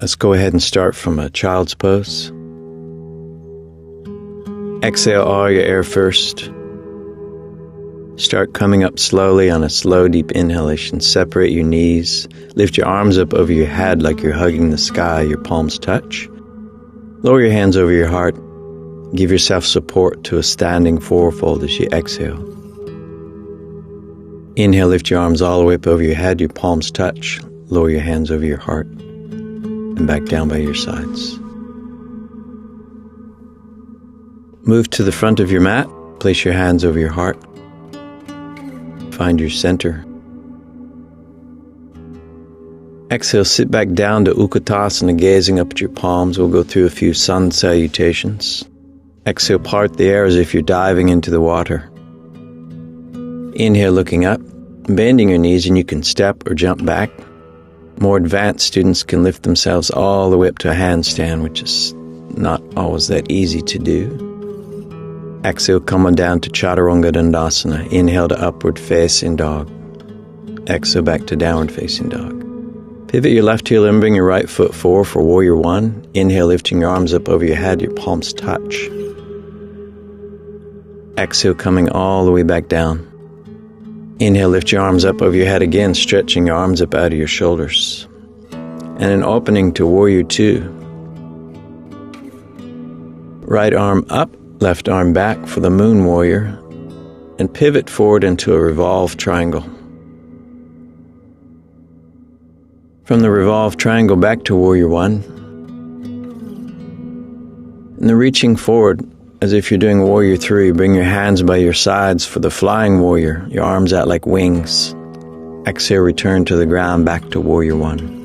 Let's go ahead and start from a child's pose. Exhale all your air first. Start coming up slowly on a slow, deep inhalation. Separate your knees. Lift your arms up over your head like you're hugging the sky. Your palms touch. Lower your hands over your heart. Give yourself support to a standing fourfold as you exhale. Inhale, lift your arms all the way up over your head. Your palms touch. Lower your hands over your heart. And back down by your sides. Move to the front of your mat. Place your hands over your heart. Find your center. Exhale, sit back down to Utkatasana, gazing up at your palms. We'll go through a few sun salutations. Exhale, part the air as if you're diving into the water. Inhale, looking up, bending your knees, and you can step or jump back. More advanced students can lift themselves all the way up to a handstand, which is not always that easy to do. Exhale, come on down to Chaturanga Dandasana. Inhale to upward facing dog. Exhale, back to downward facing dog. Pivot your left heel and bring your right foot forward for Warrior One. Inhale, lifting your arms up over your head, your palms touch. Exhale, coming all the way back down. Inhale, lift your arms up over your head again, stretching your arms up out of your shoulders. And an opening to Warrior Two. Right arm up, left arm back for the Moon Warrior, and pivot forward into a revolved triangle. From the revolved triangle back to Warrior One. And then reaching forward as if you're doing Warrior Three, bring your hands by your sides for the Flying Warrior, your arms out like wings. Exhale, return to the ground, back to Warrior One.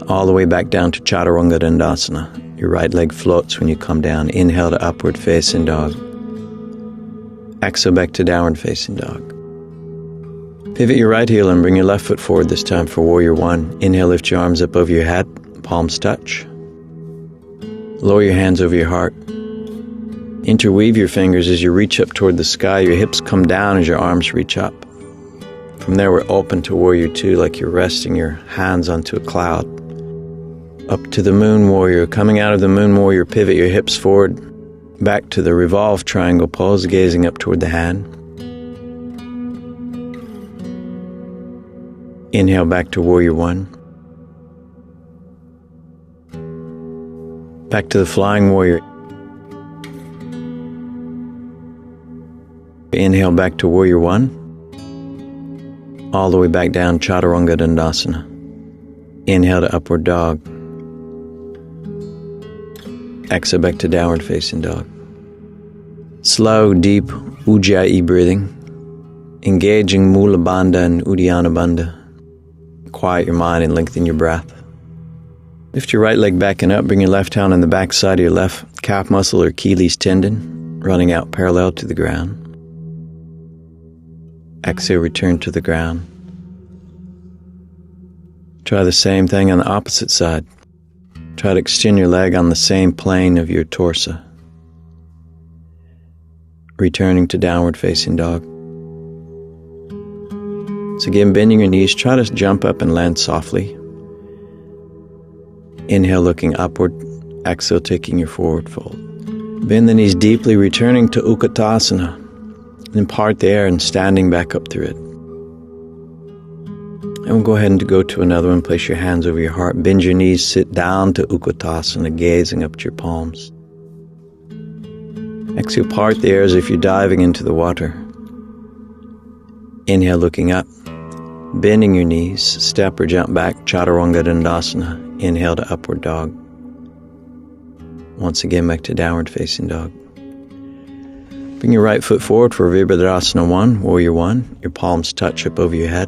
All the way back down to Chaturanga Dandasana. Your right leg floats when you come down. Inhale to upward facing dog. Exhale, back to downward facing dog. Pivot your right heel and bring your left foot forward this time for Warrior One. Inhale, lift your arms up over your head. Palms touch. Lower your hands over your heart. Interweave your fingers as you reach up toward the sky. Your hips come down as your arms reach up. From there, we're open to Warrior Two, like you're resting your hands onto a cloud. Up to the Moon Warrior. Coming out of the Moon Warrior, pivot your hips forward. Back to the revolved triangle pose, gazing up toward the hand. Inhale, back to Warrior One. Back to the Flying Warrior. Inhale, back to Warrior One. All the way back down, Chaturanga Dandasana. Inhale to Upward Dog. Exhale, back to downward facing dog. Slow, deep Ujjayi breathing. Engaging Mula Bandha and Uddiyana Bandha. Quiet your mind and lengthen your breath. Lift your right leg back and up. Bring your left hand on the back side of your left calf muscle or Achilles tendon, running out parallel to the ground. Exhale, return to the ground. Try the same thing on the opposite side. Try to extend your leg on the same plane of your torso. Returning to downward facing dog. So again, bending your knees, try to jump up and land softly. Inhale, looking upward. Exhale, taking your forward fold. Bend the knees deeply, returning to Utkatasana. Then part the air and standing back up through it. And we'll go ahead and go to another one. Place your hands over your heart. Bend your knees, sit down to Utkatasana, gazing up at your palms. Exhale, part the air as if you're diving into the water. Inhale, looking up. Bending your knees, step or jump back, Chaturanga Dandasana. Inhale to Upward Dog. Once again, back to Downward Facing Dog. Bring your right foot forward for Virabhadrasana 1, Warrior 1. Your palms touch up over your head.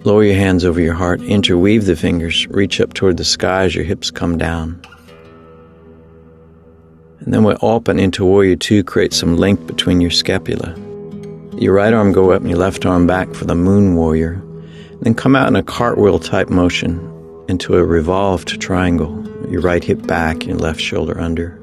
Lower your hands over your heart. Interweave the fingers. Reach up toward the sky as your hips come down. And then we'll open into Warrior 2. Create some length between your scapula. Your right arm go up and your left arm back for the Moon Warrior. And then come out in a cartwheel type motion into a revolved triangle. Your right hip back, your left shoulder under.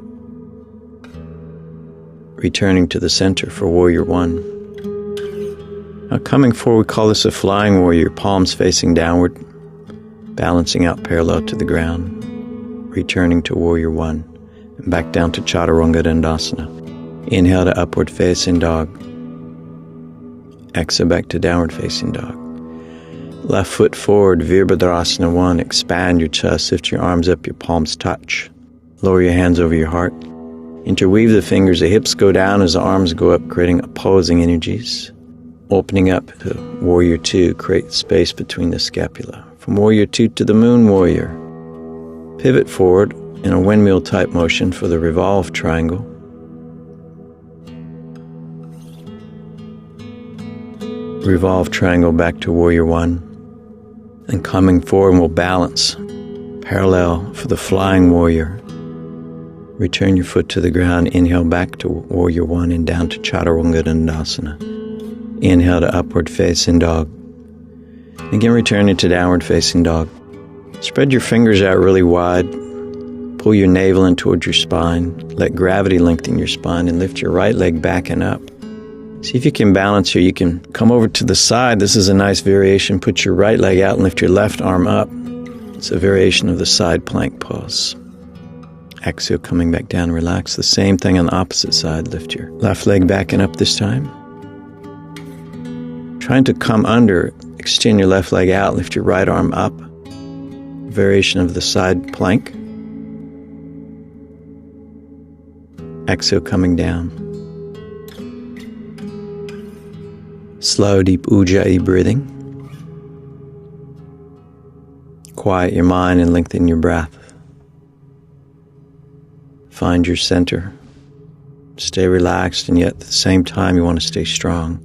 Returning to the center for Warrior 1. Now coming forward, we call this a Flying Warrior, palms facing downward. balancing out parallel to the ground, returning to Warrior One, and back down to Chaturanga Dandasana. Inhale to Upward Facing Dog. Exhale back to Downward Facing Dog. Left foot forward, Virabhadrasana 1. Expand your chest, lift your arms up, your palms touch. Lower your hands over your heart. Interweave the fingers, the hips go down as the arms go up, creating opposing energies. Opening up to Warrior 2, create space between the scapula. From Warrior 2 to the Moon Warrior. Pivot forward in a windmill type motion for the revolve triangle. Revolve triangle back to Warrior One. And coming forward, we'll balance parallel for the flying warrior. Return your foot to the ground. Inhale back to Warrior One and down to Chaturanga Dandasana. Inhale to Upward Facing Dog. Again, returning to Downward Facing Dog. Spread your fingers out really wide. Pull your navel in towards your spine. Let gravity lengthen your spine and lift your right leg back and up. See if you can balance here. You can come over to the side. This is a nice variation. Put your right leg out and lift your left arm up. It's a variation of the side plank pose. Exhale, coming back down, relax. The same thing on the opposite side. Lift your left leg back and up this time. Trying to come under, extend your left leg out, lift your right arm up. Variation of the side plank. Exhale, coming down. Slow, deep Ujjayi breathing. Quiet your mind and lengthen your breath. Find your center. Stay relaxed, and yet at the same time you want to stay strong.